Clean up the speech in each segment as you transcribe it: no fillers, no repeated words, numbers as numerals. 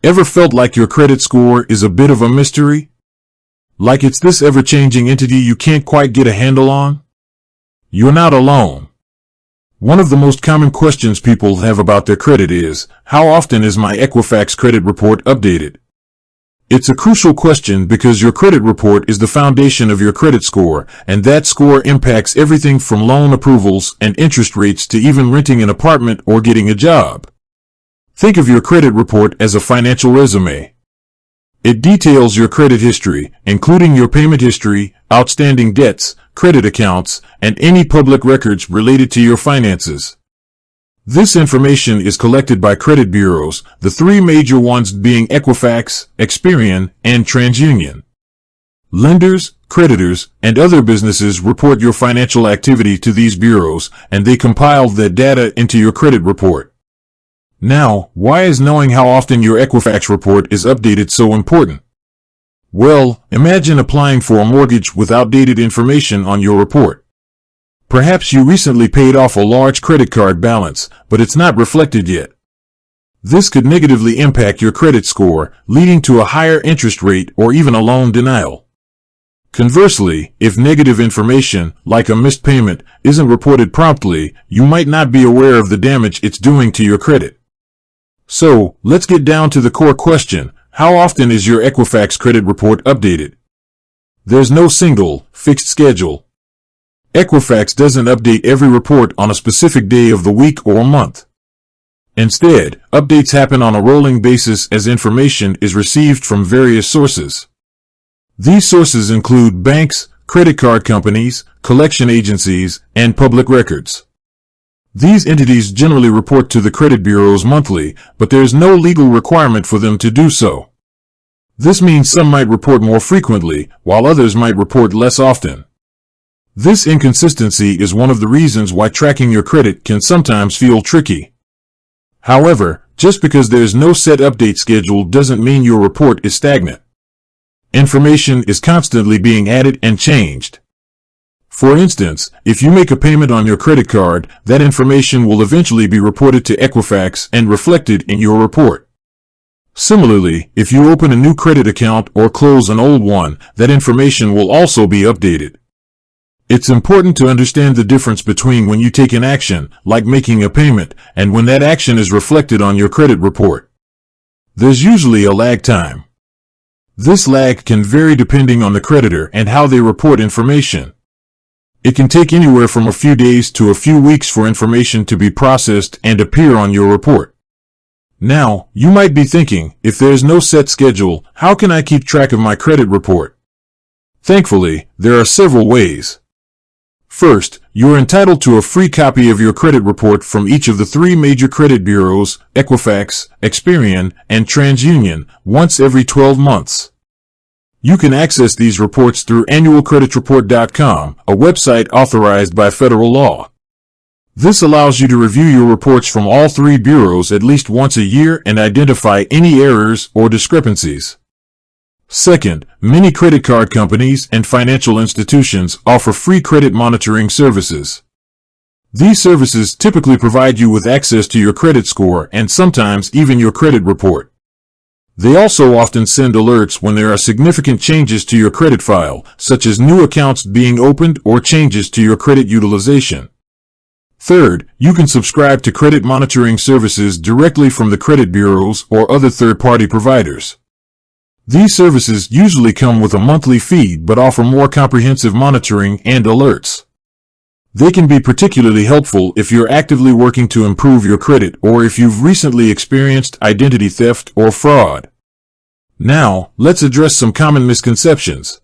Ever felt like your credit score is a bit of a mystery? Like it's this ever-changing entity you can't quite get a handle on? You're not alone. One of the most common questions people have about their credit is, how often is my Equifax credit report updated? It's a crucial question because your credit report is the foundation of your credit score, and that score impacts everything from loan approvals and interest rates to even renting an apartment or getting a job. Think of your credit report as a financial resume. It details your credit history, including your payment history, outstanding debts, credit accounts, and any public records related to your finances. This information is collected by credit bureaus, the three major ones being Equifax, Experian, and TransUnion. Lenders, creditors, and other businesses report your financial activity to these bureaus, and they compile that data into your credit report. Now, why is knowing how often your Equifax report is updated so important? Well, imagine applying for a mortgage with outdated information on your report. Perhaps you recently paid off a large credit card balance, but it's not reflected yet. This could negatively impact your credit score, leading to a higher interest rate or even a loan denial. Conversely, if negative information, like a missed payment, isn't reported promptly, you might not be aware of the damage it's doing to your credit. So, let's get down to the core question. How often is your Equifax credit report updated? There's no single, fixed schedule. Equifax doesn't update every report on a specific day of the week or month. Instead, updates happen on a rolling basis as information is received from various sources. These sources include banks, credit card companies, collection agencies, and public records. These entities generally report to the credit bureaus monthly, but there is no legal requirement for them to do so. This means some might report more frequently, while others might report less often. This inconsistency is one of the reasons why tracking your credit can sometimes feel tricky. However, just because there is no set update schedule doesn't mean your report is stagnant. Information is constantly being added and changed. For instance, if you make a payment on your credit card, that information will eventually be reported to Equifax and reflected in your report. Similarly, if you open a new credit account or close an old one, that information will also be updated. It's important to understand the difference between when you take an action, like making a payment, and when that action is reflected on your credit report. There's usually a lag time. This lag can vary depending on the creditor and how they report information. It can take anywhere from a few days to a few weeks for information to be processed and appear on your report. Now, you might be thinking, if there's no set schedule, how can I keep track of my credit report? Thankfully, there are several ways. First, you are entitled to a free copy of your credit report from each of the three major credit bureaus, Equifax, Experian, and TransUnion, once every 12 months. You can access these reports through annualcreditreport.com, a website authorized by federal law. This allows you to review your reports from all three bureaus at least once a year and identify any errors or discrepancies. Second, many credit card companies and financial institutions offer free credit monitoring services. These services typically provide you with access to your credit score and sometimes even your credit report. They also often send alerts when there are significant changes to your credit file, such as new accounts being opened or changes to your credit utilization. Third, you can subscribe to credit monitoring services directly from the credit bureaus or other third-party providers. These services usually come with a monthly fee but offer more comprehensive monitoring and alerts. They can be particularly helpful if you're actively working to improve your credit or if you've recently experienced identity theft or fraud. Now, let's address some common misconceptions.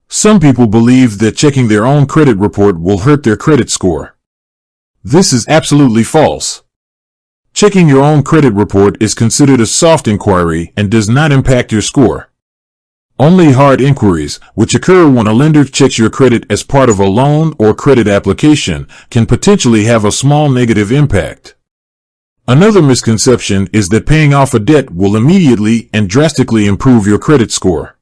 Some people believe that checking their own credit report will hurt their credit score. This is absolutely false. Checking your own credit report is considered a soft inquiry and does not impact your score. Only hard inquiries, which occur when a lender checks your credit as part of a loan or credit application, can potentially have a small negative impact. Another misconception is that paying off a debt will immediately and drastically improve your credit score.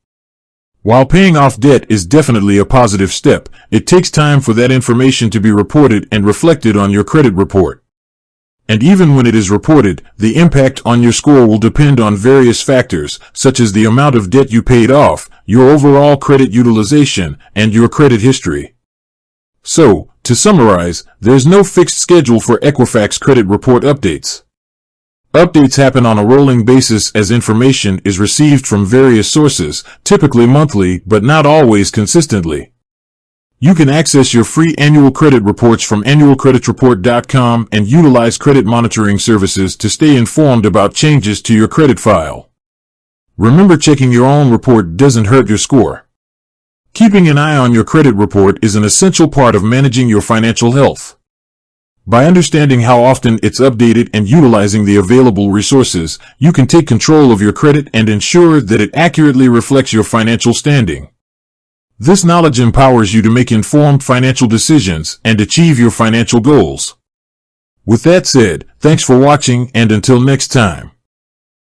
While paying off debt is definitely a positive step, it takes time for that information to be reported and reflected on your credit report. And even when it is reported, the impact on your score will depend on various factors, such as the amount of debt you paid off, your overall credit utilization, and your credit history. So, to summarize, there's no fixed schedule for Equifax credit report updates. Updates happen on a rolling basis as information is received from various sources, typically monthly, but not always consistently. You can access your free annual credit reports from annualcreditreport.com and utilize credit monitoring services to stay informed about changes to your credit file. Remember, checking your own report doesn't hurt your score. Keeping an eye on your credit report is an essential part of managing your financial health. By understanding how often it's updated and utilizing the available resources, you can take control of your credit and ensure that it accurately reflects your financial standing. This knowledge empowers you to make informed financial decisions and achieve your financial goals. With that said, thanks for watching, and until next time.